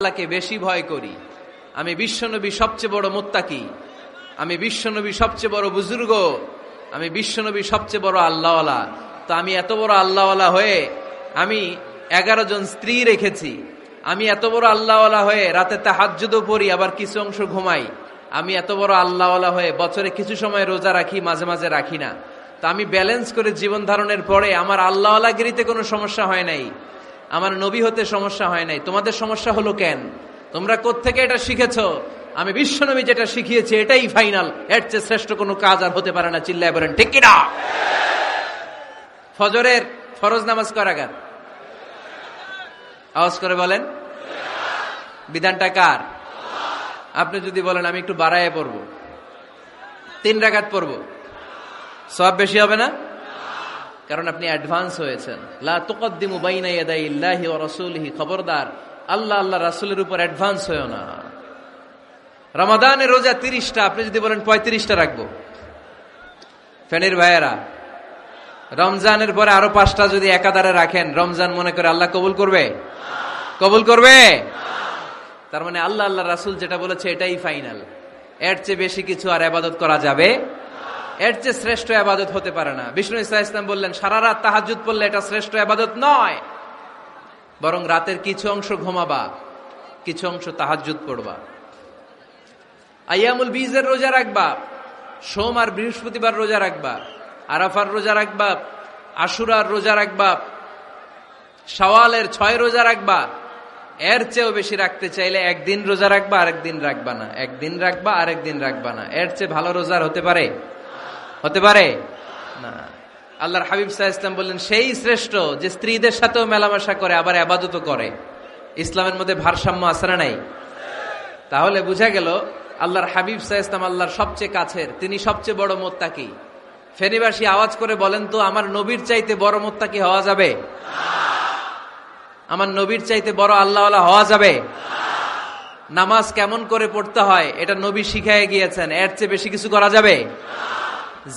আল্লাহকে বেশি ভয় করি, আমি বিশ্বনবী সবচেয়ে বড় মুত্তাকি, আমি বিশ্বনবী সবচেয়ে বড় বুজুর্গ, আমি বিশ্বনবী সবচেয়ে বড় আল্লাহওয়ালা। তো আমি এত বড় আল্লাহওয়ালা হয়ে আমি 11 জন স্ত্রী রেখেছি, আমি এত বড় আল্লাহওয়ালা হয়ে রাতে তাহাজ্জুদও পড়ি, আবার কিছু অংশ ঘুমাই, আমি এত বড় আল্লাহওয়ালা হয়ে বছরে কিছু সময় রোজা রাখি, মাঝে মাঝে রাখি না। তো আমি ব্যালেন্স করে জীবন ধারণের পরে আমার আল্লাহওয়ালাগিরিতে কোনো সমস্যা হয় নাই, আমার নবী হতে সমস্যা হয় নাই। তোমাদের সমস্যা হলো কেন? তোমরা কোত্থেকে এটা শিখেছো? আমি বিশ্বনবী যেটা শিখিয়েছি এটাই ফাইনাল, এর চেয়ে শ্রেষ্ঠ কোনো কাজ আর হতে পারে না। চিল্লায় বলেন ঠিক কিনা? ফজরের ফরজ নামাজ কয় রাকাত? আওয়াজ করে বলেন। বিধানটা কার? আপনি যদি বলেন আমি একটু বাড়ায় পড়বো, 3 রাকাত পড়বো, সওয়াব বেশি হবে না? কারণ আপনি অ্যাডভান্স হয়েছেন। লা তুকদ্দিমু বাইনা ইয়াদাইল্লাহি ওয়া রাসূলিহি, খবরদার আল্লাহ আল্লাহ রাসূলের উপর অ্যাডভান্স হয়ো না। রমাদানের রোজা 30টা, আপনি যদি বলেন 35টা রাখবো, ফেনীর ভাইয়েরা, রমজানের পরে আরো 5টা যদি একাধারে রাখেন, রমজান মনে করে আল্লাহ কবুল করবে? কবুল করবে? তার মানে আল্লাহ আল্লাহ রাসূল যেটা বলেছে এটাই ফাইনাল, এর চেয়ে বেশি কিছু আর ইবাদত করা যাবে, এর চেয়ে শ্রেষ্ঠ ইবাদত হতে পারে না। বিষ্ণু ইসলাম বললেন সারা রাত তাহাজ্জুদ পড়লে এটা শ্রেষ্ঠ ইবাদত নয়, বরং রাতের কিছু অংশ ঘুমাবা, কিছু অংশ তাহাজ্জুদ পড়বা। আইয়ামুল বীজের রোজা রাখবা, সোম আর বৃহস্পতিবার রোজা রাখবা, আরাফার রোজা রাখবা, আশুরার রোজা রাখবা, শাওয়ালের 6 রোজা রাখবা। এর চেয়েও বেশি রাখতে চাইলে একদিন রোজা রাখবা, আরেকদিন রাখবা না, একদিন রাখবা, আরেকদিন রাখবা না। এর চেয়ে ভালো রোজার হতে পারে? হতে পারে না। আল্লাহর হাবিব সাল্লাল্লাহু আলাইহি ওয়াসাল্লাম বললেন সেই শ্রেষ্ঠ যে স্ত্রীদের সাথেও মেলামেশা করে, আবার ইবাদতও করে। ইসলামের মধ্যে ভারসাম্য আছে না নাই? তাহলে বোঝা গেল আল্লাহর হাবিব সাল্লাল্লাহু আলাইহি ওয়াসাল্লাম আল্লাহর সবচেয়ে কাছের, তিনি সবচেয়ে বড় মুত্তাকি। ফেনীবাসী আওয়াজ করে বলেন তো, আমার নবীর চাইতে বড় মুত্তাকি হওয়া যাবে? আমার নবীর চাইতে বড় আল্লাহওয়ালা হওয়া যাবে? নামাজ কেমন করে পড়তে হয় এটা নবী শিখায় গিয়েছেন, এর চেয়ে বেশি কিছু করা যাবে?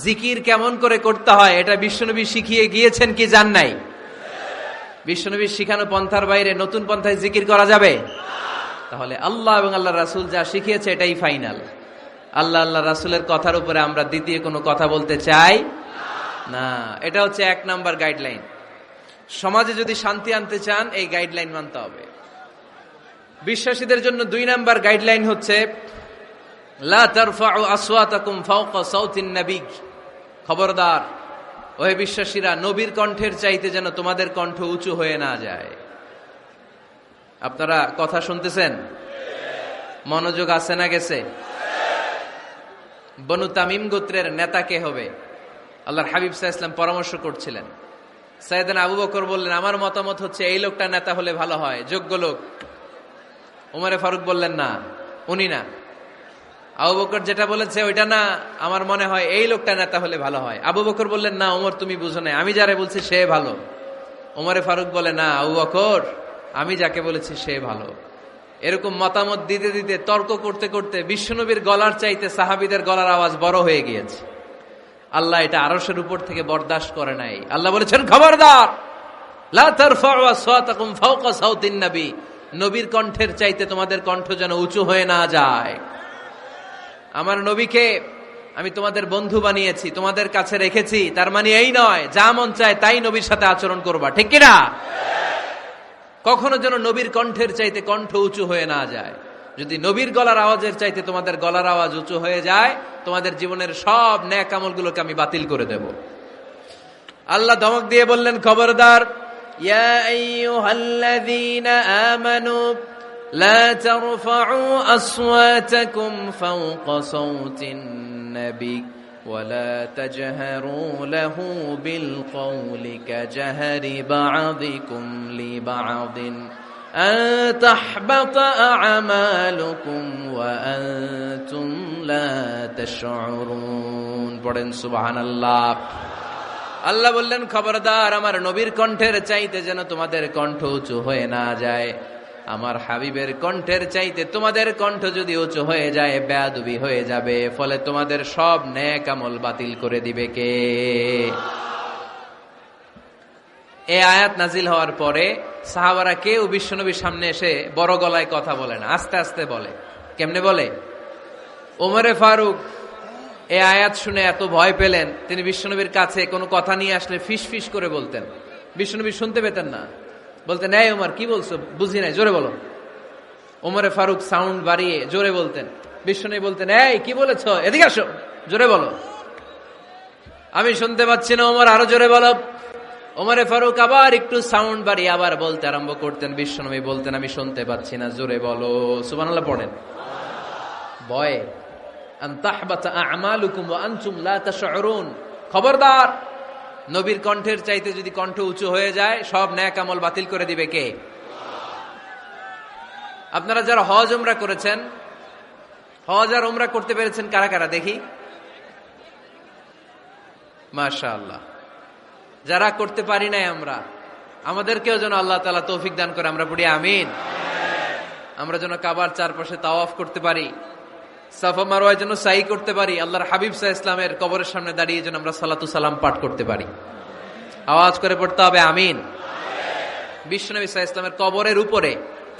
জিকির কেমন করে করতে হয় এটা বিশ্বনবী শিখিয়ে গিয়েছেন কি জান নাই? বিশ্বনবীর শিখানো পন্থার বাইরে নতুন পন্থায় জিকির করা যাবে? তাহলে আল্লাহ এবং আল্লাহ রাসূল যা শিখিয়েছে এটাই ফাইনাল। আল্লাহ আল্লাহ রাসূলের কথার উপরে আমরা দ্বিতীয় কোনো কথা বলতে চাই না। এটা হচ্ছে 1 নাম্বার গাইডলাইন। সমাজে যদি শান্তি আনতে চান এই গাইডলাইন মানতে হবে। বিশ্বাসীদের জন্য 2 নাম্বার গাইডলাইন হচ্ছে লা তারফাউ আসওয়াতাকুম ফাওকা সাউতিন নবী। খবরদার ওহে বিশ্বাসীরা, নবীর কণ্ঠের চাইতে যেন তোমাদের কণ্ঠ উঁচু হয়ে না যায়। আপনারা কথা শুনতেছেন? মনোযোগ আছে না গেছে? বনু তামিম গোত্রের নেতা কে হবে? আল্লাহর হাবিব সাল্লাল্লাহু আলাইহি ওয়াসাল্লাম পরামর্শ করছিলেন। সাইয়েদনা আবু বকর বললেন আমার মতামত হচ্ছে এই লোকটা নেতা হলে ভালো হয়, যোগ্য লোক। ওমরে ফারুক বললেন না, উনি না। আবু বকর যেটা বলেছে ওইটা না, আমার মনে হয় এই লোকটা নেতা হলে ভালো হয়। আবু বকর বললেন না ওমর তুমি বুঝো না, আমি যারে বলছি সে ভালো। ওমরে ফারুক বলে না আবু বকর, আমি যাকে বলেছি সে ভালো। এরকম মতামত দিতে দিতে, তর্ক করতে করতে বিশ্বনবীর গলার চাইতে সাহাবীদের গলার আওয়াজ বড় হয়ে গিয়েছে। আল্লাহ এটা আরশের উপর থেকে বরদাস্ত করে নাই। আল্লাহ বলেছেন খবরদার লা তারফাউ আসওয়াতাকুম ফাওকা সাউতিন নবী, নবীর কণ্ঠের চাইতে তোমাদের কণ্ঠ যেন উঁচু হয়ে না যায়। আমার নবীকে আমি তোমাদের বন্ধু বানিয়েছি, তোমাদের কাছে রেখেছি, তার মানে এই নয় যা মন চায় তাই নবীর সাথে আচরণ করবা, ঠিক কি না? কখনো যেন নবীর কণ্ঠের চাইতে কণ্ঠ উঁচু হয়ে না যায়। যদি নবীর গলার আওয়াজের চাইতে তোমাদের গলার আওয়াজ উঁচু হয়ে যায়, তোমাদের জীবনের সব নেক আমলগুলোকে আমি বাতিল করে দেব। আল্লাহ ধমক দিয়ে বললেন খবরদার ইয়া আইয়ুহাল্লাযীনা আমানু লা তারফাউ আসওয়াতাকুম ফাওকা সাউতিন নবী ওয়া লা তাজহারু লাহু বিল কওলি কাজহারি বা'দিকুম লিবা'দিন আন তাহবাতা আ'মালুকুম ওয়া আনতুম লা তাশউরুন। পড়েন সুবহানাল্লাহ। আল্লাহ বললেন খবরদার আমার নবীর কণ্ঠের চাইতে যেন তোমাদের কণ্ঠ উঁচু হয়ে না যায়। আমার হাবিবের কণ্ঠের চাইতে তোমাদের কণ্ঠ যদি উঁচু হয়ে যায় বেয়াদবি হয়ে যাবে, ফলে তোমাদের সব নেক আমল বাতিল করে দিবে কে? এই আয়াত নাজিল হওয়ার পরে সাহাবারা কেউ বিশ্বনবীর সামনে এসে বড় গলায় কথা বলে না, আস্তে আস্তে বলে। কেমনে বলে? ওমরে ফারুক এই আয়াত শুনে এত ভয় পেলেন, তিনি বিশ্বনবীর কাছে কোনো কথা নিয়ে আসলে ফিস ফিস করে বলতেন। বিশ্বনবী শুনতে পেতেন না, বলতেন, এই ওমর কি বলছো, বুঝি নাই, জোরে বলো। ওমরে ফারুক সাউন্ড বাড়িয়ে জোরে বলতেন। বিশ্বনবী বলতেন, এই কি বলেছ, এদিকে আসো, জোরে বলো। আমি শুনতে পাচ্ছি না, ওমর আরো জোরে বলো। ওমরে ফারুক আবার একটু সাউন্ড বাড়িয়ে আবার বলতে আরম্ভ করতেন। বিশ্বনবী বলতেন, আমি শুনতে পাচ্ছি না, জোরে বলো। সুবহানাল্লাহ পড়েন। ভয়ে খবরদার, নবীর কণ্ঠের চাইতে যদি কণ্ঠ উঁচু হয়ে যায় সব নেক আমল বাতিল করে দিবে কে? আপনারা যারা হজ উমরা করেছেন, হজ আর উমরা করতে পেরেছেন কারা কারা দেখি? মাশাআল্লাহ। যারা করতে পারি নাই আমরা, আমাদেরকেও যেন আল্লাহ তাআলা তৌফিক দান করে, আমরা পড়ি আমিন। আমরা যেন কাবার চারপাশে তাওয়াফ করতে পারি, সাফা মারওয়ায় যেন সাই করতে পারি, আল্লাহর হাবিব সাল্লাল্লাহু আলাইহি ওয়াসাল্লামের কবরের সামনে দাঁড়িয়ে যেন আমরা সালাতু সালাম পাঠ করতে পারি। আওয়াজ করে পড়তে হবে আমিন। বিশ্বনবী সাল্লাল্লাহু আলাইহি ওয়াসাল্লামের কবরের উপরে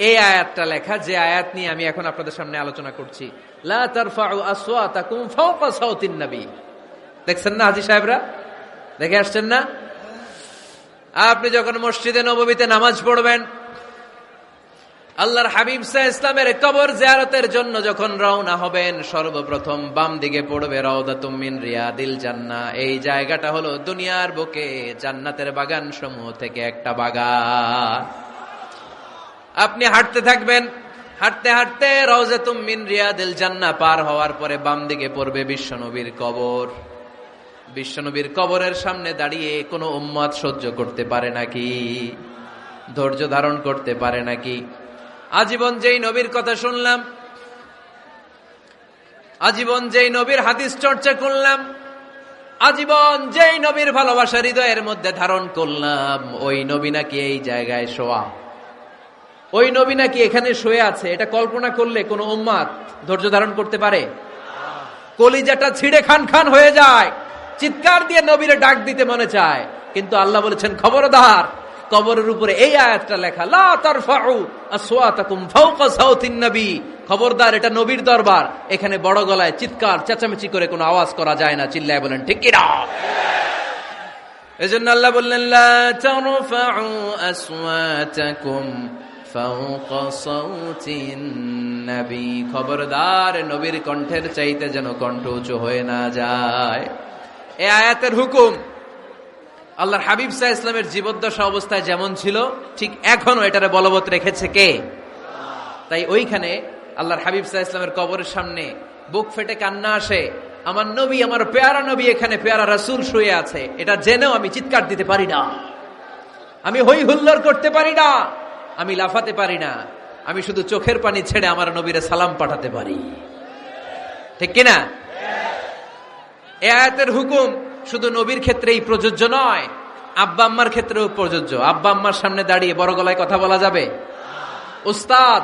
এই আয়াতটা লেখা, যে আয়াত নিয়ে আমি এখন আপনাদের সামনে আলোচনা করছি। লা তারফাউ আসওয়াতাকুম ফাওকা সাওতিন নবী। দেখছেন না হাজী সাহেবরা, দেখে আসছেন না? আপনি যখন মসজিদে নববীতে নামাজ পড়বেন, আল্লাহর হাবিব সাল্লাল্লাহু আলাইহি ওয়াসাল্লামের কবর জিয়ারতের জন্য যখন রওনা হবেন, সর্বপ্রথম বাম দিকে পড়বে রাউদাতুম মিন রিয়াদিল জান্নাহ। এই জায়গাটা হলো দুনিয়ার বুকে জান্নাতের বাগান সমূহ থেকে একটা বাগান। আপনি হাঁটতে থাকবেন, হাঁটতে হাঁটতে রাউদাতুম মিন রিয়াদিল জান্নাহ পার হওয়ার পরে বাম দিকে পড়বে বিশ্বনবীর কবর। বিশ্বনবীর কবরের সামনে দাঁড়িয়ে কোনো উম্মত সহ্য করতে পারে নাকি? ধৈর্য ধারণ করতে পারে নাকি? আজীবন যেই নবীর কথা শুনলাম, আজীবন যেই নবীর হাদিস চর্চা করলাম, আজীবন যেই নবীর ভালোবাসা হৃদয়ের মধ্যে ধারণ করলাম, ওই নবী নাকি এই জায়গায় শোয়া, ওই নবী নাকি এখানে শুয়ে আছে, এটা কল্পনা করলে কোন উম্মত ধৈর্য ধারণ করতে পারে? কলিজাটা ছিঁড়ে খান খান হয়ে যায়, চিৎকার দিয়ে নবীরে ডাক দিতে মনে চায়। কিন্তু আল্লাহ বলেছেন, খবরদার, কবরের উপরে এই আয়াতটা লেখা, লা তারফাউ আসওয়াতাকুম ফাওকা সাওতিন নবী। খবরদার, এটা নবীর দরবার, এখানে বড় গলায় চিৎকার চেঁচামেচি করে কোনো আওয়াজ করা যায় না। চিল্লায় বলেন ঠিক কি না? এজন্য আল্লাহ বললেন, লা তারফাউ আসওয়াতাকুম ফাওকা সাওতিন নবী। খবরদার, নবীর কণ্ঠের চাইতে যেন কণ্ঠ উঁচু হয়ে না যায়। এই আয়াতের হুকুম আল্লাহর হাবিব সাল্লাল্লাহু আলাইহি ওয়াসাল্লামের জীবদ্দশা অবস্থায় যেমন ছিল, ঠিক এখনো এটারে বলবৎ রেখেছে কে? তাই ওইখানে আল্লাহর হাবিব সাল্লাল্লাহু আলাইহি ওয়াসাল্লামের কবরের সামনে বুক ফেটে কান্না আসে, আমার নবী, আমার পেয়ারা নবী এখানে, পেয়ারা রাসূল শুয়ে আছে, এটা জেনেও আমি চিৎকার দিতে পারি না, আমি হই হুল্লোড় করতে পারি না, আমি লাফাতে পারি না, আমি শুধু চোখের পানি ছেড়ে আমার নবীরে সালাম পাঠাতে পারি। ঠিক কিনা? এই আয়াতের হুকুম শুধু নবীর ক্ষেত্রেই প্রযোজ্য নয়, আব্বা আম্মার ক্ষেত্রেও প্রযোজ্য। আব্বা আম্মার সামনে দাঁড়িয়ে বড় গলায় কথা বলা যাবে? উস্তাদ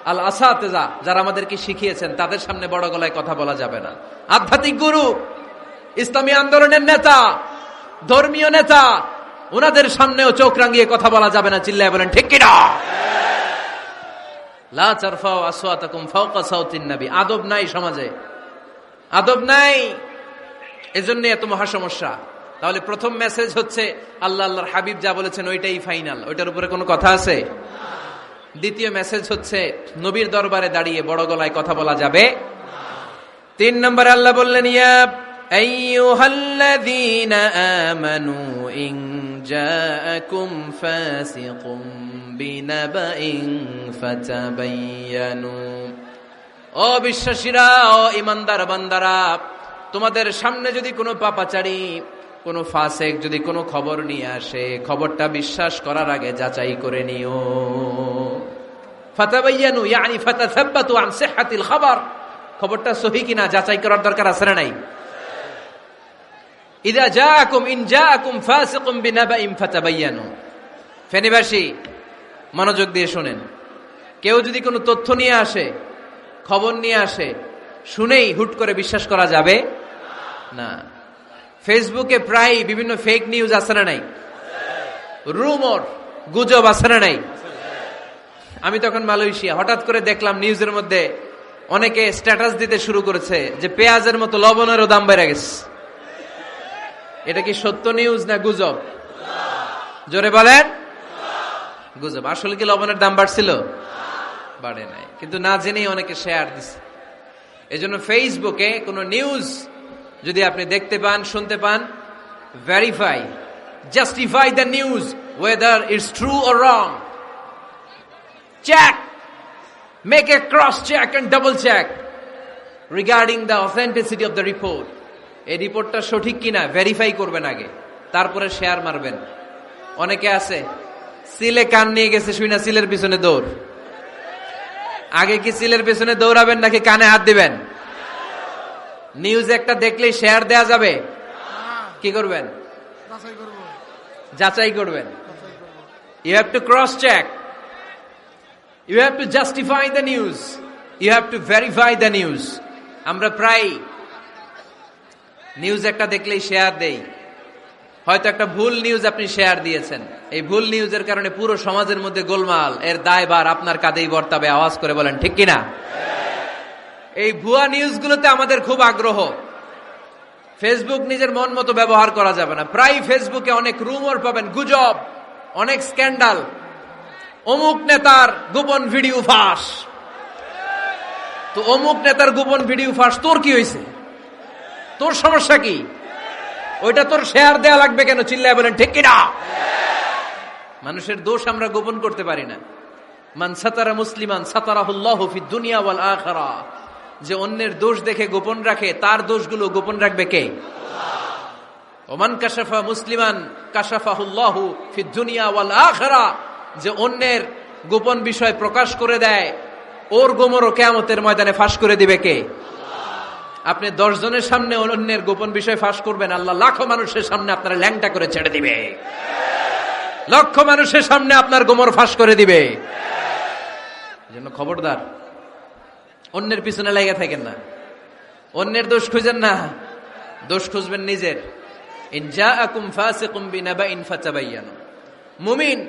আল আসাতেজা যারা আমাদেরকে শিখিয়েছেন, তাদের সামনে বড় গলায় কথা বলা যাবে না। আধ্যাত্মিক গুরু, ইসলামী আন্দোলনের নেতা, ধর্মীয় নেতা, ওনাদের সামনেও চোখ রাঙিয়ে কথা বলা যাবে না। চিল্লায় বলেন ঠিক কিনা? লা তারফাউ আসওয়াতাকুম ফাওকা সাওতিন নবী। আদব নাই সমাজে, আদব নাই, এজন্য এত মহা সমস্যা। তাহলে প্রথম মেসেজ হচ্ছে, আল্লাহ আল্লাহর হাবিব যা বলেছেন ওইটাই ফাইনাল, ওইটার উপরে কোনো কথা আছে? দ্বিতীয় মেসেজ হচ্ছে, নবীর দরবারে দাঁড়িয়ে বড় গলায় কথা বলা যাবে। 3 নম্বরে আল্লাহ বললেন, ইয়া আইয়ুহাল্লাযীনা আমানু ইন জাআকুম ফাসিকুম বিনাবাইন ফাতাবায়ানু। ও বিশ্বাসীরা, ও ঈমানদার বান্দারা, তোমাদের সামনে যদি কোনো পাপাচারী, কোনো ফাসেক যদি কোনো খবর নিয়ে আসে, খবরটা বিশ্বাস করার আগে যাচাই করে নিও। ফাতাবায়ানু ইয়ানি ফাতাসাব্বাতু আন সিহহাতিল খবর। খবরটা সহিহ কিনা যাচাই করার দরকার আছে না নাই? ইন জাআকুম ফাসিকুম বিনাবাইন ফাতাবায়ানু। ফেনীবাসী মনোযোগ দিয়ে শুনেন, কেউ যদি কোনো তথ্য নিয়ে আসে, খবর নিয়ে আসে, শুনেই হুট করে বিশ্বাস করা যাবে না। ফেসবুকে প্রায় বিভিন্ন ফেক নিউজ আছে না নাই? রুমর, গুজব আছে না নাই? আমি তখন মালয়েশিয়া, হঠাৎ করে দেখলাম নিউজের মধ্যে অনেকে স্ট্যাটাস দিতে শুরু করেছে যে পেঁয়াজের মতো লবণেরও দাম বেড়ে গেছে। এটা কি সত্য নিউজ না গুজব? জোরে বলেন। গুজব। আসলে কি লবণের দাম বাড়ছিল? বাড়ে নাই, কিন্তু না জেনেই অনেকে শেয়ার দিছে। এজন্য ফেসবুকে কোনো নিউজ যদি আপনি দেখতে পান, শুনতে পান, verify, justify the news whether it's true or wrong. Check, make a cross check and double check regarding the authenticity of the report. এই রিপোর্টটা সঠিক কিনা ভেরিফাই করবেন আগে, তারপরে শেয়ার মারবেন। অনেকে আছে সিলে কান নিয়ে গেছে, শুই না সিলের পিছনে দৌড়। আগে কি সিলের পিছনে দৌড়াবেন নাকি কানে হাত দিবেন? নিউজ একটা দেখলেই শেয়ার দেয়া যাবে? কি করবেন? যাচাই করবেন। You have to cross check. You have to justify the news. You have to verify the news. আমরা প্রায় নিউজ একটা দেখলেই শেয়ার দেই। হয়তো একটা ভুল নিউজ আপনি শেয়ার দিয়েছেন, এই ভুল নিউজের কারণে পুরো সমাজের মধ্যে গোলমাল, এর দায়ভার আপনার কাঁধেই বর্তাবে। আওয়াজ করে বলেন ঠিক কিনা? এই ভুয়া নিউজগুলোতে আমাদের খুব আগ্রহ। ফেসবুক নিজের মন মতো ব্যবহার করা যাবে না। প্রায় ফেসবুকে অনেক রুমর পাবেন, গুজব, অনেক স্ক্যান্ডাল। অমুক নেতার গোপন ভিডিও ফাঁস। তো অমুক নেতার গোপন ভিডিও ফাঁস, তোর কি হয়েছে? তোর সমস্যা কি? ওইটা তোর শেয়ার দেয়া লাগবে কেন? চিল্লায় বলেন ঠিক কিনা? মানুষের দোষ আমরা গোপন করতে পারি না। মান সাতারা মুসলিমান সাতারাহুল্লাহু ফিদ দুনিয়া ওয়াল আখিরা। যে অন্যের দোষ দেখে গোপন রাখে, তার দোষগুলো গোপন রাখবে কে? ওমান কাশাফা মুসলিমান কাশাফাহুল্লাহু ফিদ দুনিয়া ওয়াল আখিরা। যে অন্যের গোপন বিষয় প্রকাশ করে দেয়, ওর গোমরও কিয়ামতের ময়দানে ফাঁস করে দিবে কে? আপনি 10 জনের সামনে অন্যের গোপন বিষয় ফাঁস করবেন, আল্লাহ লাখো মানুষের সামনে আপনার ল্যাংটা করে ছেড়ে দিবে। লক্ষ মানুষের সামনে আপনার গোমর ফাঁস করে দিবে। এজন্য খবরদার, অন্যের পিছনে লেগে থাকেন না, অন্যের দোষ খুঁজেন না, দোষ খুঁজবেন নিজের। ইন জাআকুম ফাসিকুম বিনাবাইন ফাতাবায়ানু। মুমিন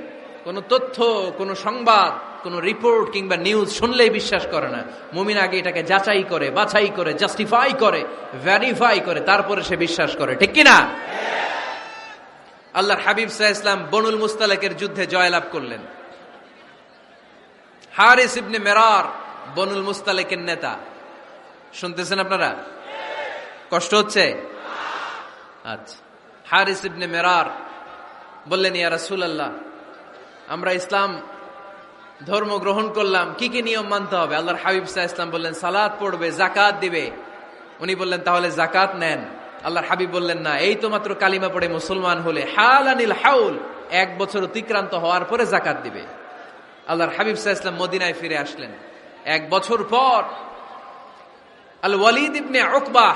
কোন তথ্য, কোন সংবাদ, কোন রিপোর্ট কিংবা নিউজ শুনলেই বিশ্বাস করে না। মুমিন আগে এটাকে যাচাই করে, বাছাই করে, জাস্টিফাই করে, ভেরিফাই করে, তারপরে সে বিশ্বাস করে। ঠিক কিনা? আল্লাহর হাবিব সাল্লাল্লাহু আলাইহি ওয়াসাল্লাম বনুল মুস্তালাকের যুদ্ধে জয়লাভ করলেন। হারিস ইবনে মিরার বনুল মুস্তালাকের নেতা। শুনতেছেন আপনারা? কষ্ট হচ্ছে? আচ্ছা। হারিস ইবনে মিরার বললেন, ইয়া রাসূলুল্লাহ, আমরা ইসলাম ধর্ম গ্রহণ করলাম, কি কি নিয়ম মানতে হবে? আল্লাহর হাবিব সাল্লাল্লাহু আলাইহি ওয়াসাল্লাম বললেন, সালাত পড়বে, যাকাত দিবে। উনি বললেন, তাহলে যাকাত নেন। আল্লাহর হাবিব বললেন, না, এই তো মাত্র কালিমা পড়ে মুসলমান হলে, হালানিল হাউল, 1 বছর অতিক্রান্ত হওয়ার পরে যাকাত দিবে। আল্লাহর হাবিব সাল্লাল্লাহু আলাইহি ওয়াসাল্লাম মদিনায় ফিরে আসলেন। 1 বছর পর আল ওয়ালিদ ইবনে উকবা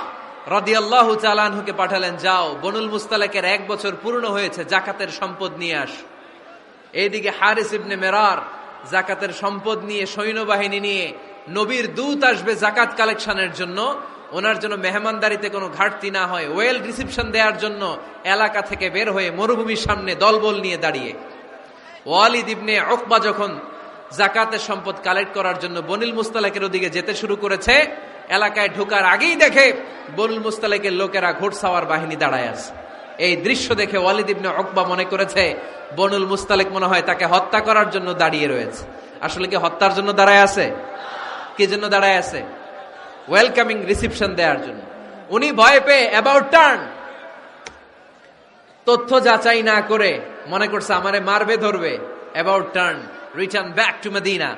রাদিয়াল্লাহু তাআলা আনহুকে পাঠালেন, যাও বনুল মুস্তালাকের 1 বছর পূর্ণ হয়েছে, যাকাতের সম্পদ নিয়ে আস। এইদিকে হারিস ইবনে মিরার যাকাতের সম্পদ নিয়ে, সৈন্যবাহিনী নিয়ে, নবীর দূত আসবে যাকাত কালেকশনের জন্য, ওনার জন্য মেহমানদারিতে কোনো ঘাটতি না হয়, ওয়েল রিসিপশন দেওয়ার জন্য এলাকা থেকে বের হয়ে মরুভূমির সামনে দলবল নিয়ে দাঁড়িয়ে। ওয়ালিদ ইবনে উকবা যখন যাকাতের সম্পদ কালেক্ট করার জন্য বনুল মুস্তালাকের ওদিকে যেতে শুরু করেছে, এলাকায় ঢোকার আগেই দেখে বনুল মুস্তালাকের লোকেরা ঘোড়সাওয়ার বাহিনী দাঁড়ায় আছে। এই দৃশ্য দেখে ওয়ালিদ ইবনে উকবা মনে করেছে বনুল মুস্তালিক মনে হয় তাকে হত্যা করার জন্য দাঁড়িয়ে রয়েছে। আসলে কি হত্যার জন্য দাঁড়ায় আছে? কি জন্য দাঁড়ায় আছে? ওয়েলকামিং রিসিপশন দেওয়ার জন্য। উনি ভয় পেয়ে অ্যাবাউট টার্ন, তথ্য যাচাই না করে মনে করছে আমারে মারবে, ধরবে, about turn, return back to Medina.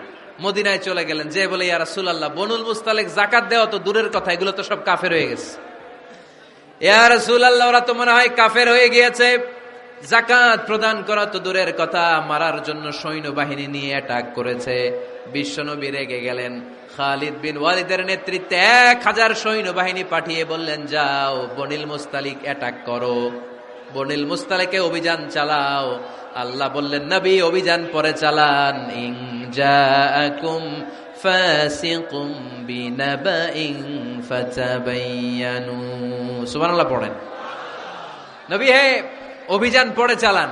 মদিনায় চলে গেলেন, যে বলে, ইয়া রাসূলুল্লাহ, বনুল মুস্তালিক যাকাত দেওয়া তো দূরের কথা, এগুলো তো সব কাফের হয়ে গেছে। ইয়া রাসূলুল্লাহ, ওরা তো মনে হয় কাফের হয়ে গিয়েছে, যাকাত প্রদান করা তো দূরের কথা, মারার জন্য সৈন্যবাহিনী নিয়ে অ্যাটাক করেছে। বিশ্বনবী রেগে গেলেন। খালিদ বিন ওয়ালিদের নেতৃত্বে 1000 সৈন্যবাহিনী পাঠিয়ে বললেন, যাও বনুল মুস্তালিক অ্যাটাক করো, বনুল মুস্তালিকে অভিযান চালাও। আল্লাহ বললেন, নবী অভিযান পরে চালান। ইন জাআকুম ফাসিকুম বিনাবাইন ফাতাবায়ানু। সুবহানাল্লাহ পড়েন। নবী হে, অভিযান পরে চালান,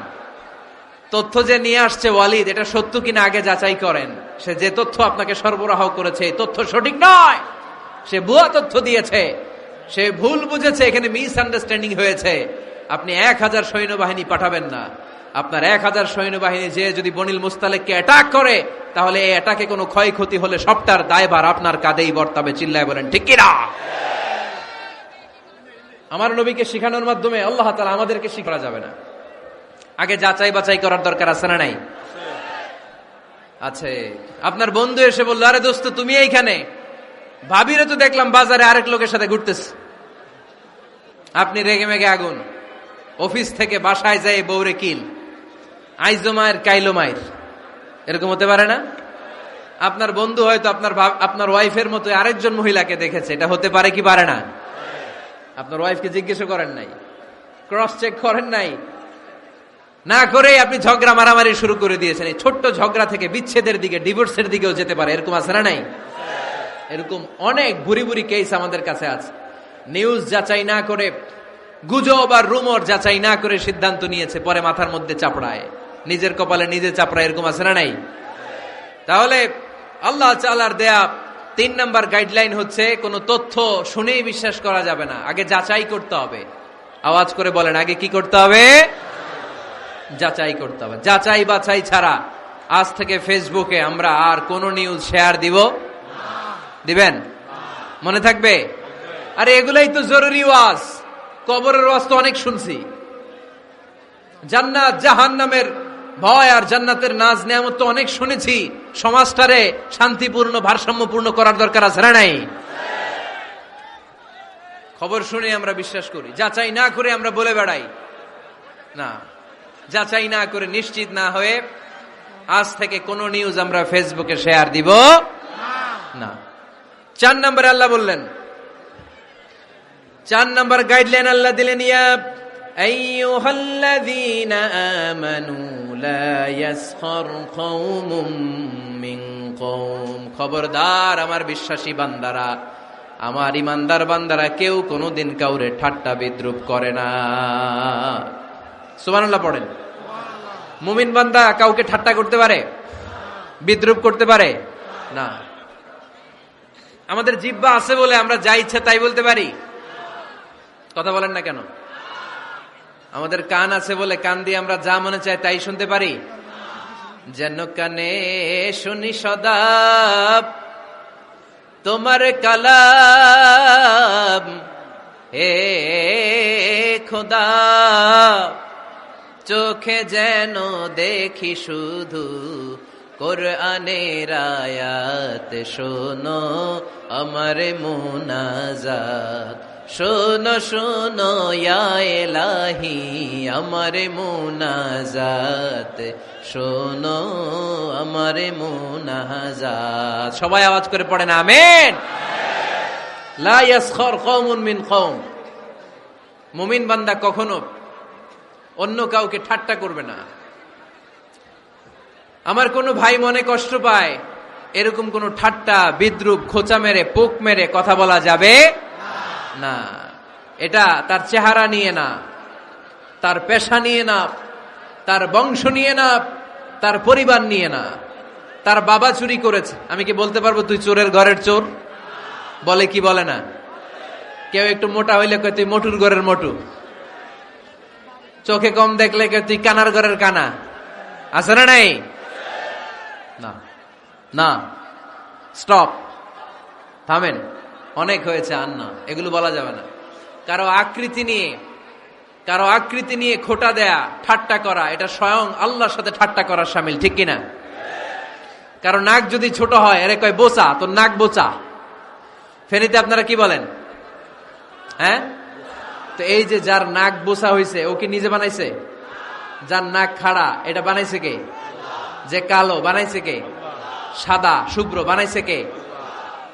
তথ্য যে নিয়ে আসছে ওয়ালিদ, এটা সত্য কিনা আগে যাচাই করেন। সে যে তথ্য আপনাকে সরবরাহ করেছে এই তথ্য সঠিক নয়, সে ভুয়া তথ্য দিয়েছে, সে ভুল বুঝেছে, এখানে মিস আন্ডারস্ট্যান্ডিং হয়েছে। আপনি 1000 সৈন্যবাহিনী পাঠাবেন না। আপনার 1000 সৈন্যবাহিনী যে যদি বনিল মুস্তালেককে অ্যাটাক করে, তাহলে এই অ্যাটাকে কোনো ক্ষয়ক্ষতি হলে সবটার দায়ভার আপনার কাঁধেই বর্তাবে। চিল্লায় বলেন ঠিক কিনা? আমার নবীকে শিখানোর মাধ্যমে আল্লাহ তাআলা আমাদেরকে শিখা যাবে না। আগে যাচাই বাছাই করার দরকার আছে না নাই? আছে। আপনার বন্ধু এসে বলল, আরে দোস্ত তুমি এইখানে, ভাবিরে তো দেখলাম বাজারে আরেক লোকের সাথে ঘুরতেছে। আপনি রেগে মেগে আগুন, অফিস থেকে বাসায় যায় বউরে কিল, আইজো মায়ের কাইলো মায়ের, এরকম হতে পারে না? আপনার বন্ধু হয়তো আপনার ওয়াইফের মতো আরেকজন মহিলাকে দেখেছে, এটা হতে পারে কি পারে না? আপনার ওয়াইফকে জিজ্ঞেস করেন নাই, ক্রস চেক করেন নাই, না করে আপনি ঝগড়া মারামারি শুরু করে দিয়েছেন। এই ছোট্ট ঝগড়া থেকে বিচ্ছেদের দিকে, ডিভোর্সের দিকেও যেতে পারে। এরকম আছে না নাই? এরকম অনেক বুড়ি বুড়ি কেস আমাদের কাছে আছে। নিউজ যাচাই না করে, গুজব আর রুমর যাচাই না করে সিদ্ধান্ত নিয়েছে, পরে মাথার মধ্যে চাপড়ায়, নিজের কপালে নিজে চাপড়ায়। এরকম আছে না নাই? তাহলে আল্লাহ তাআলার দেয়া 3 নাম্বার গাইডলাইন হচ্ছে, কোন তথ্য শুনেই বিশ্বাস করা যাবে না, আগে যাচাই করতে হবে। আওয়াজ করে বলেন, আগে কি করতে হবে? যাচাই করতে হবে। যাচাই বাছাই ছাড়া আজ থেকে ফেসবুকে আমরা আর কোন নিউজ শেয়ার দিব? দিবেন? মনে থাকবে? আরে এগুলাই তো জরুরি ওয়াজ। কবরের ওয়াজ তো অনেক শুনছি, জান্নাত জাহান্নামের ভয় আর জান্নাতের নাজ নেয়ামত তো অনেক শুনেছি। সমাজটারে শান্তিপূর্ণ, ভারসাম্যপূর্ণ করার দরকার আছে না নাই? খবর শুনে আমরা বিশ্বাস করি, যাচাই না করে আমরা বলে বেড়াই না। যাচাই না করে, নিশ্চিত না হয়ে আজ থেকে কোন নিউজ আমরা ফেসবুকে শেয়ার দিব না। 4 নম্বরে আল্লাহ বললেন, 4 নম্বর গাইডলাইন আল্লাহ দিলেন, ইয়া আইয়ুহাল্লাযীনা আমানু লা ইয়াসখার কওমুম মিন কওম। খবরদার আমার বিশ্বাসী বান্দারা, আমার ইমানদার বান্দারা, কেউ কোনোদিন কাউরে ঠাট্টা বিদ্রুপ করে না। সুবহানাল্লাহ পড়েন। মুমিন বান্দা কাউকে ঠাট্টা করতে পারে? বিদ্রুপ করতে পারে না। আমাদের জিহ্বা আছে বলে আমরা যা ইচ্ছা তাই বলতে পারি? কথা বলেন না কেন? আমাদের কান আছে বলে কান দিয়ে আমরা যা মনে চাই তাই শুনতে পারি? যেন কানে শুনি সদা তোমার কালাম, হে খোদা, চোখে যেন দেখি শুধু কোরআনের আয়াত। শোনো আমার মুনাজাত, শোনো শোনো ইয়া ইলাহি আমার মুনাজাত, শোনো আমার মুনাজাত। সবাই আওয়াজ করে পড়েন আমিন। লা ইয়াসখার কওমুন মিন কওম। মুমিন বান্দা কখনো অন্য কাউকে ঠাট্টা করবে না। আমার কোনো ভাই মনে কষ্ট পায়, এরকম কোন ঠাট্টা, বিদ্রুপ, খোঁচা মেরে, পোক মেরে কথা বলা যাবে না। এটা তার চেহারা নিয়ে না, তার পেশা নিয়ে না, তার বংশ নিয়ে না, তার পরিবার নিয়ে না। তার বাবা চুরি করেছে, আমি কি বলতে পারবো তুই চোরের ঘরের চোর? বলে কি বলে না? কেউ একটু মোটা হইলে কয় তুই মোটুর ঘরের মোটু, চোখে কম দেখলে কয় তুই কানার ঘরের কানা। আছে না নাই? না না, স্টপ, থামেন, অনেক হয়েছে, আর না, এগুলো বলা যাবে না। কারো আকৃতি নিয়ে খোটা দেয়া, ঠাট্টা করা, এটা স্বয়ং আল্লাহর সাথে ঠাট্টা করার শামিল, ঠিক কিনা? কারো নাক যদি ছোট হয়, এরে কয় বোচা, তোর নাক বোচা। ফেনীতে আপনারা কি বলেন? হ্যাঁ, তো এই যে যার নাক বোচা হয়েছে, ও কি নিজে বানাইছে? যার নাক খাড়া, এটা বানাইছে কে? যে কালো, বানাইছে কে? সাদা শুভ্র, বানাইছে কে?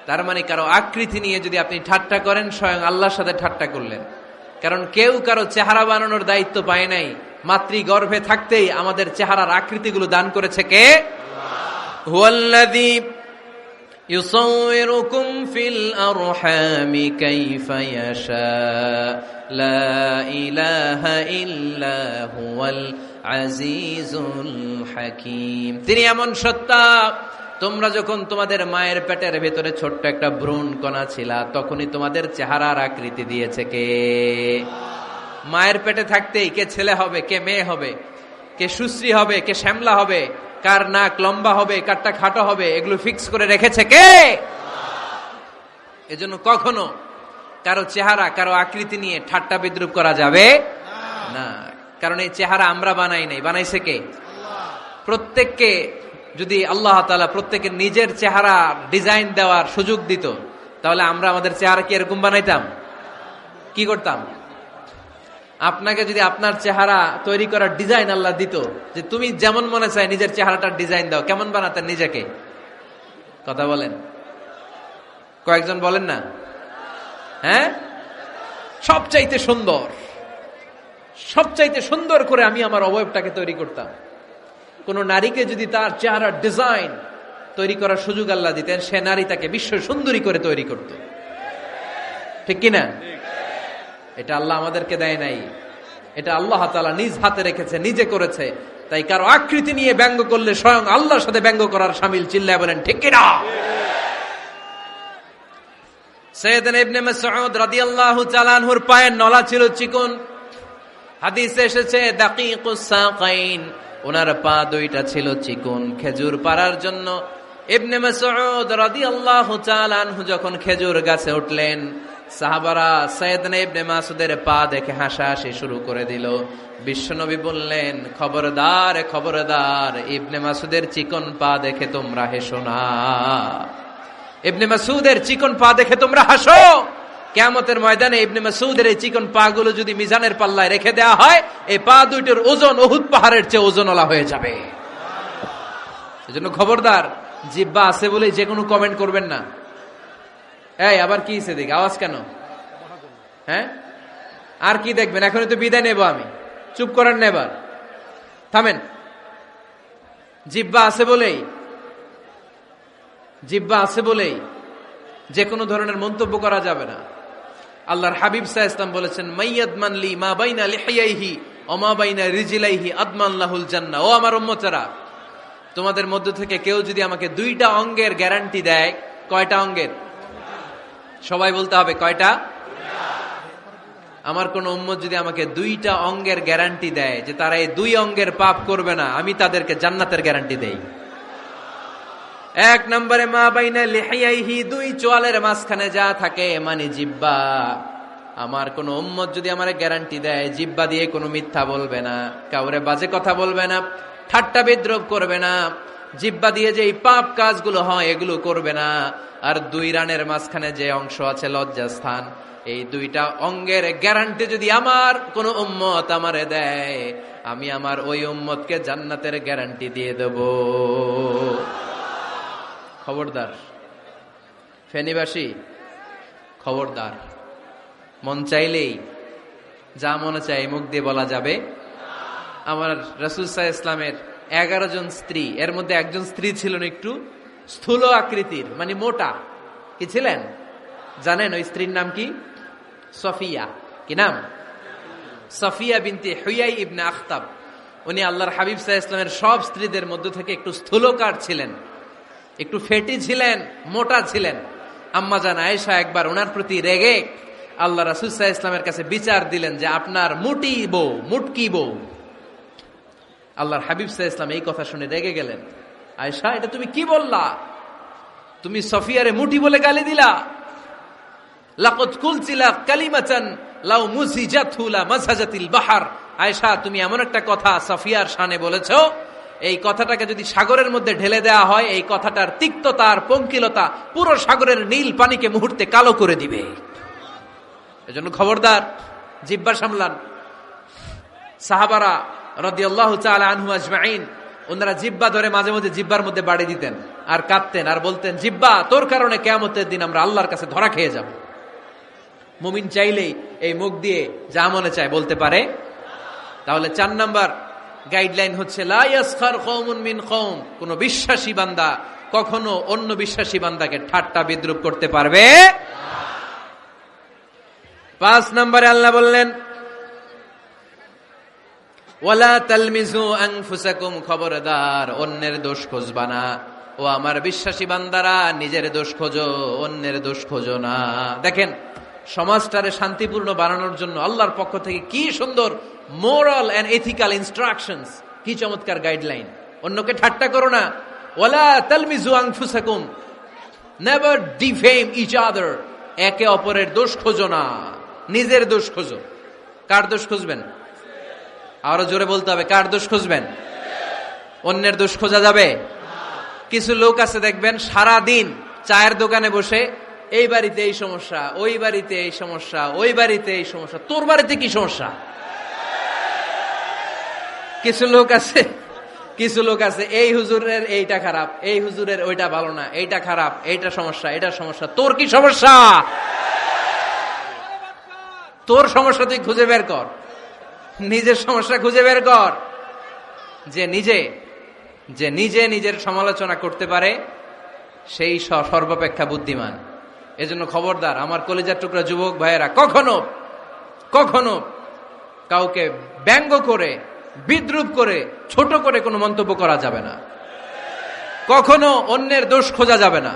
তার মানে কারো আকৃতি নিয়ে যদি আপনি ঠাট্টা করেন, স্বয়ং আল্লাহর সাথে ঠাট্টা করলেন। কারণ কেউ কারো চেহারা বানানোর দায়িত্ব পায় নাই। মাতৃগর্ভে থাকতেই আমাদের চেহারার আকৃতিগুলো দান করেছে কে? হুয়াল্লাযী ইউসাউইরুকুম ফিল আরহামি কাইফা ইয়াশা লা ইলাহা ইল্লা হুয়াল আজিজুল হাকিম। তিনি এমন সত্তা, তোমরা যখন তোমাদের মায়ের পেটের ভেতরে ছোট্ট একটা ভ্রূণ কণা ছিলা, তখনই তোমাদের চেহারার আকৃতি দিয়েছে কে? মায়ের পেটে থাকতেই কে ছেলে হবে, কে মেয়ে হবে, কে সুশ্রী হবে, কে শ্যামলা হবে, কার নাক লম্বা হবে, কারটা খাটো হবে, এগুলো ফিক্স করে রেখেছে কে? এজন্য কখনো কারো চেহারা, কারো আকৃতি নিয়ে ঠাট্টা বিদ্রুপ করা যাবে না। কারণ এই চেহারা আমরা বানাই নাই, বানাইছে কে? প্রত্যেককে যদি আল্লাহ তাআলা প্রত্যেকের নিজের চেহারা ডিজাইন দেওয়ার সুযোগ দিত, তাহলে আমরা আমাদের চেহারা কি এরকম বানাইতাম? কি করতাম? আপনাকে যদি আপনার চেহারা তৈরি করার ডিজাইন আল্লাহ দিত, যে তুমি যেমন মনে চায় নিজের চেহারাটার ডিজাইন দাও, কেমন বানাতেন নিজেকে? কথা বলেন, কয়েকজন বলেন না? হ্যাঁ, সবচাইতে সুন্দর, সবচাইতে সুন্দর করে আমি আমার অবয়বটাকে তৈরি করতাম। কোন নারীকে যদি তার চেহারার ডিজাইন তৈরি করার সুযোগ আল্লাহ দিতেন, সে নারী তাকে বিশ্ব সুন্দরী করে তৈরি করত। ঠিক কিনা? এটা আল্লাহ আমাদেরকে দেয় নাই, এটা আল্লাহ তাআলা নিজ হাতে রেখেছে, নিজে করেছে। তাই কারো আকৃতি নিয়ে ব্যঙ্গ করলে স্বয়ং আল্লাহর সাথে ব্যঙ্গ করার শামিল। চিল্লায় বলেন ঠিক কিনা? সাইয়েদনা ইবনে মাসউদ রাদিয়াল্লাহু তাআলা আনহুর পায়ের নলা ছিল চিকন। হাদিসে এসেছে দাকিকুস সাকাইন, ওনার পা দুইটা ছিল চিকন। খেজুর পাড়ার জন্য ইবনে মাসউদ রাদিয়াল্লাহু তাআলা আনহু যখন খেজুর গাছে উঠলেন, সাহাবারা সাইয়েদনা ইবনে মাসউদের পা দেখে হাসাহাসি শুরু করে দিল। বিশ্বনবী বললেন, খবরদার খবরদার, ইবনে মাসউদের চিকন পা দেখে তোমরা হেসো না। ইবনে মাসউদের চিকন পা দেখে তোমরা হাসো। কিয়ামতের ময়দানে ইবনে মাসউদের এই চিকন পা গুলো যদি মিজানের পাল্লায় রেখে দেওয়া হয়, এই পা দুইটার ওজন উহুদ পাহাড়ের চেয়ে ওজনওয়ালা হয়ে যাবে। এজন্য খবরদার, জিহ্বা আছে বলে যে কোনো কমেন্ট করবেন না। এই আবার কি হইছে দেখি, আওয়াজ কেন? হ্যাঁ, আর কি দেখবেন? এখনই তো বিদায় নেব আমি, চুপ করেন না, এবার থামেন। জিহ্বা আছে বলেই, জিহ্বা আছে বলেই যে কোনো ধরনের মন্তব্য করা যাবে না। আল্লাহর হাবিব সাল্লাল্লাহু আলাইহি ওয়াসাল্লাম বলেছেন, মাইয়াদমান লি মা বাইনা লিহিয়াইহি ওয়া মা বাইনা রিজলাইহি আদমান লাহুল জান্নাহ। ও আমার উম্মতেরা, তোমাদের মধ্য থেকে কেউ যদি আমাকে দুইটা অঙ্গের গ্যারান্টি দেয়, কয়টা অঙ্গের? সবাই বলতে হবে কয়টা? আমার কোন উম্মত যদি আমাকে দুইটা অঙ্গের গ্যারান্টি দেয় যে তারা এই দুই অঙ্গের পাপ করবে না, আমি তাদেরকে জান্নাতের গ্যারান্টি দেই। এক নম্বরে মা বাইনা লিহিয়াইহি, দুই চোয়ালের মাঝখানে যা থাকে মানে জিহ্বা। আমার কোন উম্মত যদি আমার গ্যারান্টি দেয় জিহ্বা দিয়ে কোনো মিথ্যা বলবে না, কাউরে বাজে কথা বলবে না, ঠাট্টা বিদ্রুপ করবে না, জিহ্বা দিয়ে যে এই পাপ কাজগুলো হয় এগুলো করবে না, আর দুই রানের মাঝখানে যে অংশ আছে লজ্জাস্থান, এই দুইটা অঙ্গের গ্যারান্টি যদি আমার কোন উম্মত আমারে দেয়, আমি আমার ওই উম্মতকে জান্নাতের গ্যারান্টি দিয়ে দেব। খবরদার ফেনীবাসী, খবরদার। মন চাইলেই যা মনে চাই মুখ দিয়ে বলা যাবে। আমার রাসূল সাল্লাল্লাহু আলাইহি ওয়াসাল্লামের 11 জন স্ত্রী, এর মধ্যে একজন স্ত্রী ছিলেন একটু স্থূল আকৃতির, মানে মোটা। কি ছিলেন জানেন? ওই স্ত্রীর নাম কি? সফিয়া। কি নাম? সফিয়া বিনতে হুয়াই ইবনে আখতাব। উনি আল্লাহর হাবিব সাল্লাল্লাহু আলাইহি ওয়াসাল্লামের সব স্ত্রীদের মধ্য থেকে একটু স্থূলকার ছিলেন, একটু ফেটি ছিলেন, মোটা ছিলেন। আম্মা জান আয়েশা একবার ওনার প্রতি রেগে আল্লাহ রাসূল সাল্লাল্লাহু আলাইহি ওয়াসাল্লামের কাছে বিচার দিলেন যে আপনার মুটি বউ, মুটকি বউ। আল্লাহর হাবিব সাল্লাল্লাহু আলাইহি ওয়াসাল্লাম এই কথা শুনে রেগে গেলেন। আয়েশা, এটা তুমি কি বললা? তুমি সফিয়ারে মুটি বলে গালি দিলা। লাকাদ কুলতিলা কালিমাতান লাউ মুজিজাতহু লা মাসাজাতিল বাহর। আয়েশা, তুমি এমন একটা কথা সফিয়ার শানে বলেছো, এই কথাটাকে যদি সাগরের মধ্যে ঢেলে দেওয়া হয়, এই কথাটার তিক্ততা আর পঙ্কিলতা পুরো সাগরের নীল পানিকে মুহূর্তে কালো করে দিবে। এজন্য খবরদার, জিহ্বা সামলান। সাহাবারা রাদিয়াল্লাহু তাআলা আনহুম আজমাইন, ওনারা জিহ্বা ধরে মাঝে মাঝে জিহ্বার মধ্যে বাড়ি দিতেন আর কাঁদতেন আর বলতেন, জিহ্বা, তোর কারণে কিয়ামতের দিন আমরা আল্লাহর কাছে ধরা খেয়ে যাব। মুমিন চাইলেই এই মুখ দিয়ে যা মনে চায় বলতে পারে। তাহলে 4 নাম্বার গাইডলাইন হচ্ছে লা ইয়াসখার কওমুন মিন কওম, কোন বিশ্বাসী বান্দা কখনো অন্য বিশ্বাসী বান্দাকে ঠাট্টা বিদ্রুপ করতে পারবে না। 5 নম্বরে আল্লাহ বললেন ওয়ালা তালমিজু আনফুসাকুম, খবরদার অন্যের দোষ খুঁজবা না। ও আমার বিশ্বাসী বান্দারা, নিজের দোষ খোঁজো, অন্যের দোষ খোঁজো না। দেখেন সমাজটারে শান্তিপূর্ণ বানানোর জন্য আল্লাহর পক্ষ থেকে কি সুন্দর মোরাল এন্ড এথিক্যাল ইনস্ট্রাকশনস, কি চমৎকার গাইডলাইন। অন্যকে ঠাট্টা করো না। ওয়ালা তালমিজু আনফুসাকুম, নেভার ডিফেম ইচ আদার, একে অপরের দোষ খোঁজো না, নিজের দোষ খোঁজো। কার দোষ খুঁজবেন? আরো জোরে বলতে হবে, কার দোষ খুঁজবেন? অন্যের দোষ খোঁজা যাবে? কিছু লোক আছে দেখবেন সারা দিন চায়ের দোকানে বসে এই বাড়িতে এই সমস্যা, ওই বাড়িতে এই সমস্যা, ওই বাড়িতে এই সমস্যা, তোর বাড়িতে কি সমস্যা? কিছু লোক আছে এই হুজুরের এইটা খারাপ, এই হুজুরের ওইটা ভালো না, এইটা খারাপ, এইটা সমস্যা, এটা সমস্যা, তোর কি সমস্যা? তোর সমস্যা তুই খুঁজে বের কর, নিজের সমস্যা খুঁজে বের কর। যে নিজে নিজের সমালোচনা করতে পারে সেই সর্বাপেক্ষা বুদ্ধিমান। এজন্য খবরদার আমার কলিজার টুকরা যুবক ভাইয়েরা, কখনো কাউকে ব্যঙ্গ করে, বিদ্রুপ করে, ছোট করে কোনো মন্তব্য করা যাবে না। কখনো অন্যের দোষ খোঁজা যাবে না।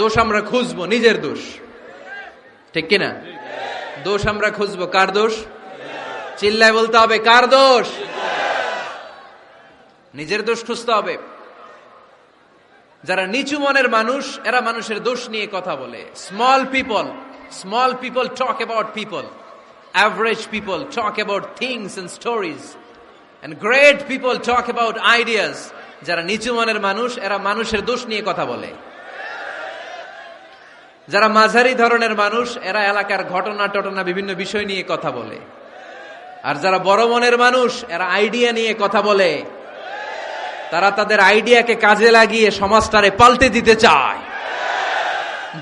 দোষ আমরা খুঁজবো, নিজের দোষ, ঠিক কিনা? দোষ আমরা খুঁজবো, কার দোষ? চিল্লায় বলতে হবে, কার দোষ? নিজের দোষ খুঁজতে হবে। যারা নিচু মনের মানুষ, এরা মানুষের দোষ নিয়ে কথা বলে। Small people talk about people, average people talk about things and stories, and great people talk about ideas. যারা নিচু মনের মানুষ, এরা মানুষের দোষ নিয়ে কথা বলে। যারা মাঝারি ধরনের মানুষ, এরা এলাকার ঘটনা বিভিন্ন বিষয় নিয়ে কথা বলে। আর যারা বড় মনের মানুষ, এরা আইডিয়া নিয়ে কথা বলে। তারা তাদের আইডিয়াকে কাজে লাগিয়ে সমাজটারে পাল্টে দিতে চায়।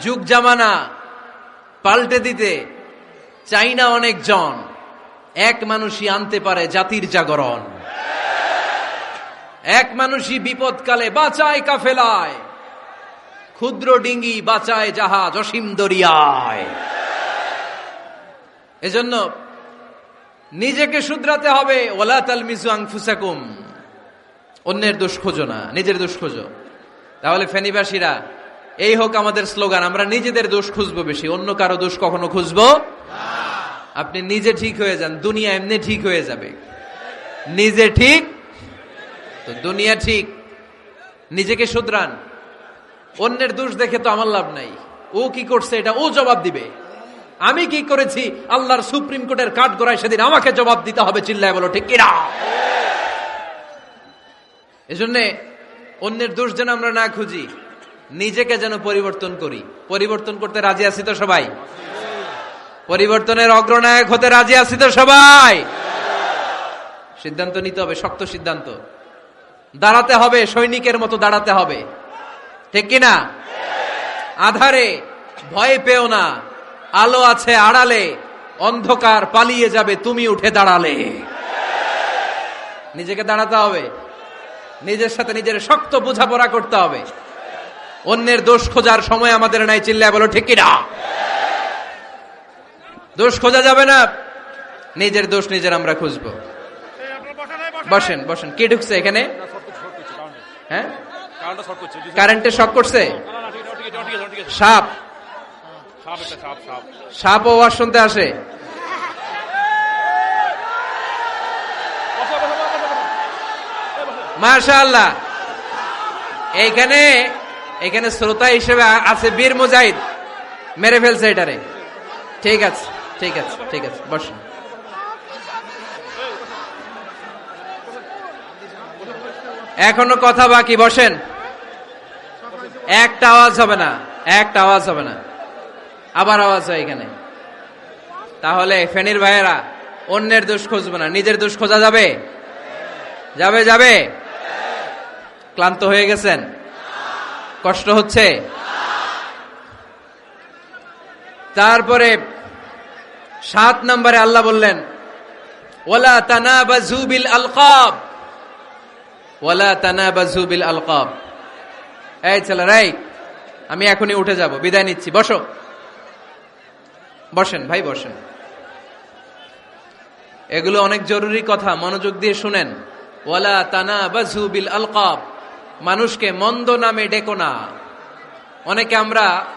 যুগ জামানা পাল্টে দিতে চাই না অনেকজন, এক মানুষই আনতে পারে জাতির জাগরণ। এক মানুষই বিপদকালে বাঁচায় কাফেলায়, ক্ষুদ্র ডিঙ্গি বাঁচায় জাহাজ অসীম দরিয়ায়। এজন্য নিজেকে শুধরাতে হবে। ওয়ালা তালমিজু আনফুসাকুম, অন্যের দোষ খোঁজো না, নিজের দোষ খোঁজো। তাহলে ফেনীবাসীরা, এই হোক আমাদের স্লোগান, আমরা নিজেদের দোষ খুঁজবো বেশি, অন্য কারো দোষ কখনো খুঁজবো। আপনি নিজে ঠিক হয়ে যান, দুনিয়া এমনি ঠিক হয়ে যাবে। নিজে ঠিক তো দুনিয়া ঠিক। নিজেকে শুধরান। অন্যের দোষ দেখে তো আমার লাভ নাই। ও কি করছে এটা ও জবাব দিবে, আমি কি করেছি আল্লাহর সুপ্রিম কোর্টের কাঠগড়ায় সেদিন আমাকে জবাব দিতে হবে। চিল্লায় বলো ঠিক কিনা? এজন্যে অন্যের দোষ যেন আমরা না খুঁজি, নিজেকে যেন পরিবর্তন করি। পরিবর্তন করতে রাজি আছি তো সবাই? পরিবর্তনের অগ্রনায়ক হতে রাজি আছি তো সবাই? সিদ্ধান্ত নিতে হবে, শক্ত সিদ্ধান্ত। দাঁড়াতে হবে, সৈনিকের মতো দাঁড়াতে হবে, ঠিক কিনা? আধারে ভয় পেও না, আলো আছে আড়ালে, অন্ধকার পালিয়ে যাবে তুমি উঠে দাঁড়ালে। নিজেকে দাঁড়াতে হবে, নিজের সাথে নিজের শক্ত বোঝাপড়া করতে হবে। অন্যের দোষ খোঁজার সময় আমাদের নাই। চিল্লায় বলো ঠিক কিনা? দোষ খোঁজা যাবে না, নিজের দোষ নিজের আমরা খুঁজবো। বসেন বসেন। কে ঢুকছে এখানে? হ্যাঁ, কারেন্টে শক করছে। সাপ, সাপ ও আওয়াজ শুনতে আসে। মাশাআল্লাহ। এইখানে শ্রোতা হিসেবে আছে বীর মুজাহিদ, মেরে ফেলছে এটারে। ঠিক আছে ঠিক আছে ঠিক আছে, বসেন। এখনো কথা বাকি, বসেন। একটা আওয়াজ হবে না, একটা আওয়াজ হবে না। আবার আওয়াজ হয় এখানে। তাহলে ফেনীর ভাইয়েরা, অন্যের দোষ খুঁজবে না, নিজের দোষ খোঁজা যাবে? যাবে যাবে? ক্লান্ত হয়ে গেছেন? কষ্ট হচ্ছে? তারপরে 7 নম্বরে আল্লাহ বললেন, ওয়ালা তানাবাজু বিল আলকাব, ওয়ালা তানাবাজু বিল আলকাব। এই ছেলেরা, আমি এখনই উঠে যাব, বিদায় নিচ্ছি, বসো। বসেন ভাই, বসেন। এগুলো অনেক জরুরি কথা, মনোযোগ দিয়ে শুনেন। ওয়ালা তানাবাযু বিল আলকাব, মানুষকে মন্দ নামে ডেকো না।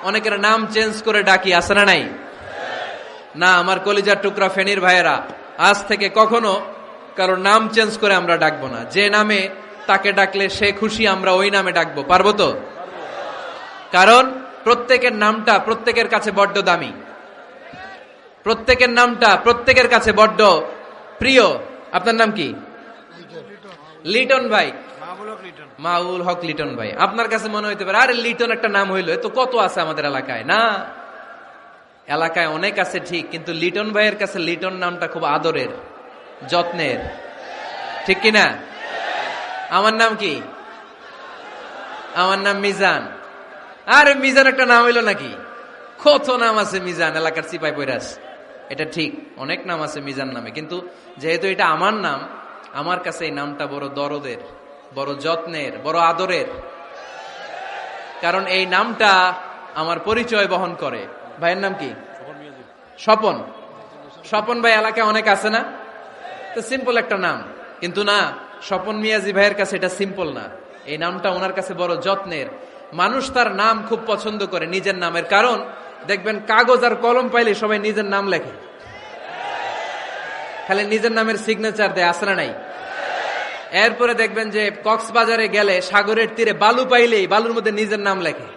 অনেকের নাম চেঞ্জ করে ডাকি, আছে না নাই? না, আমার কলিজার টুকরা ফেনীর ভাইয়েরা, আজ থেকে কখনো কারো নাম চেঞ্জ করে আমরা ডাকবো না। যে নামে তাকে ডাকলে সে খুশি, আমরা ওই নামে ডাকবো, পারবো তো? কারণ প্রত্যেকের নামটা প্রত্যেকের কাছে বড্ড দামি, প্রত্যেকের নামটা প্রত্যেকের কাছে বড্ড প্রিয়। আপনার নাম কি? লিটন ভাই, মাহবুল হক লিটন ভাই। আপনার কাছে মনে হইতে পারে আরে লিটন একটা নাম হইলো, তো কত আছে আমাদের এলাকায়। না, এলাকায় অনেক আছে ঠিক, কিন্তু লিটন ভাইয়ের কাছে লিটন নামটা খুব আদরের, যত্নের, ঠিক কিনা? আমার নাম কি? আমার নাম মিজান। আরে মিজান একটা নাম হইলো নাকি? কত নাম আছে মিজান, এলাকার সিপাই পৈরাস। এটা ঠিক, অনেক নাম আছে মিজান নামে, কিন্তু যেহেতু এটা আমার নাম, আমার কাছে এই নামটা বড় দরদের, বড় যত্নের, বড় আদরের। কারণ এই নামটা আমার পরিচয় বহন করে। ভাইয়ের নাম কি? স্বপন। স্বপন ভাই এলাকায় অনেক আছে না? তো সিম্পল একটা নাম, কিন্তু না, স্বপন মিয়াজি ভাইয়ের কাছে এটা সিম্পল না, এই নামটা ওনার কাছে বড় যত্নের। মানুষ তার নাম খুব পছন্দ করে, নিজের নামের। কারণ দেখবেন কাগজ আর কলম পাইলে সবাই নিজের নাম লেখে, খালি নিজের নামের সিগনেচার দেয়, আছে না নাই? এরপরে দেখবেন যে কক্সবাজারে গেলে সাগরের তীরে বালু পাইলেই বালুর মধ্যে নিজের নাম লেখে,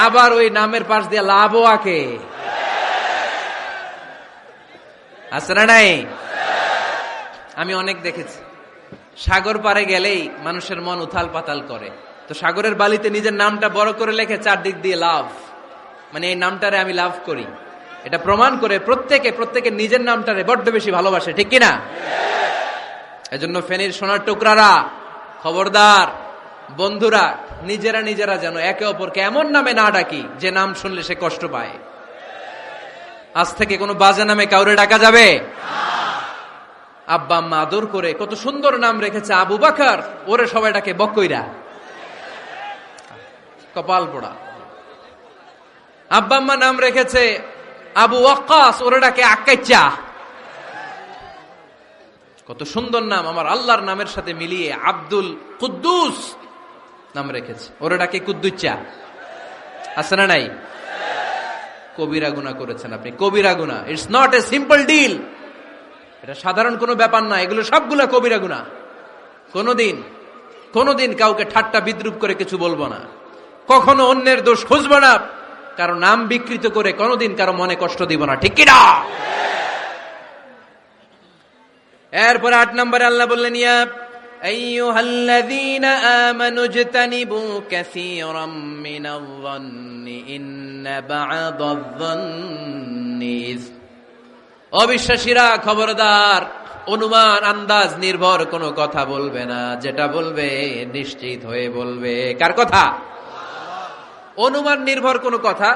আবার ওই নামের পাশ দিয়ে লাভও আঁকে, আছে না নাই? আমি অনেক দেখেছি, সাগর পারে গেলেই মানুষের মন উথাল পাতাল করে, তো সাগরের বালিতে নিজের নামটা বড় করে লেখে চারদিক দিয়ে লাভ, মানে এই নামটারে আমি লাভ করি। এটা প্রমাণ করে প্রত্যেকে নিজের নামটারে বড্ড বেশি ভালোবাসে, ঠিক কিনা? এজন্য ফেনীর সোনার টুকরারা, খবরদার বন্ধুরা, নিজেরা যেন একে অপরকে এমন নামে না ডাকি যে নাম শুনলে সে কষ্ট পায়। আজ থেকে কোনো বাজে নামে কাউরে ডাকা যাবে? আব্বা আম্মা আদর করে কত সুন্দর নাম রেখেছে, আবু বাকার, ওরে সবাই ডাকে বকইরা, কপাল পোড়া। আব্বা আম্মা নাম রেখেছে আবু ওয়াক্কাস, ওরে ডাকে আক্কাইচা। কত সুন্দর নাম, আমার আল্লাহর নামের সাথে মিলিয়ে আব্দুল কুদ্দুস নাম রেখেছে, ওরে ডাকে কুদ্দুচ্চা, আছে না নাই? কবিরা গুনাহ করেছেন আপনি, কবিরা গুনাহ। It's not a simple deal, এটা সাধারণ কোনো ব্যাপার না, এগুলো সবগুলা কবিরা গুনাহ। কোনোদিন কাউকে ঠাট্টা বিদ্রুপ করে কিছু বলবো না, কখনো অন্যের দোষ খুঁজবো না, কারো নাম বিকৃত করে কোনোদিন কারো মনে কষ্ট দিব না, ঠিক কিনা? এরপরে 8 নম্বরে আল্লাহ বললেন, ইয়া আইয়ুহাল্লাযীনা আমানু ইজতানিবু কাসীরাম মিনায-যন্নি ইন্না বা'দায-যন্নি ইসম। অবিশ্বাসীরা খবরদার, অনুমান আন্দাজ নির্ভর কোনো কথা বলবে না, যেটা বলবে নিশ্চিত হয়ে বলবে। কার কথা? অনুমান নির্ভর কোনো কথা,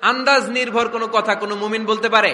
আন্দাজ নির্ভর কোনো কথা কোনো মুমিন বলতে পারে?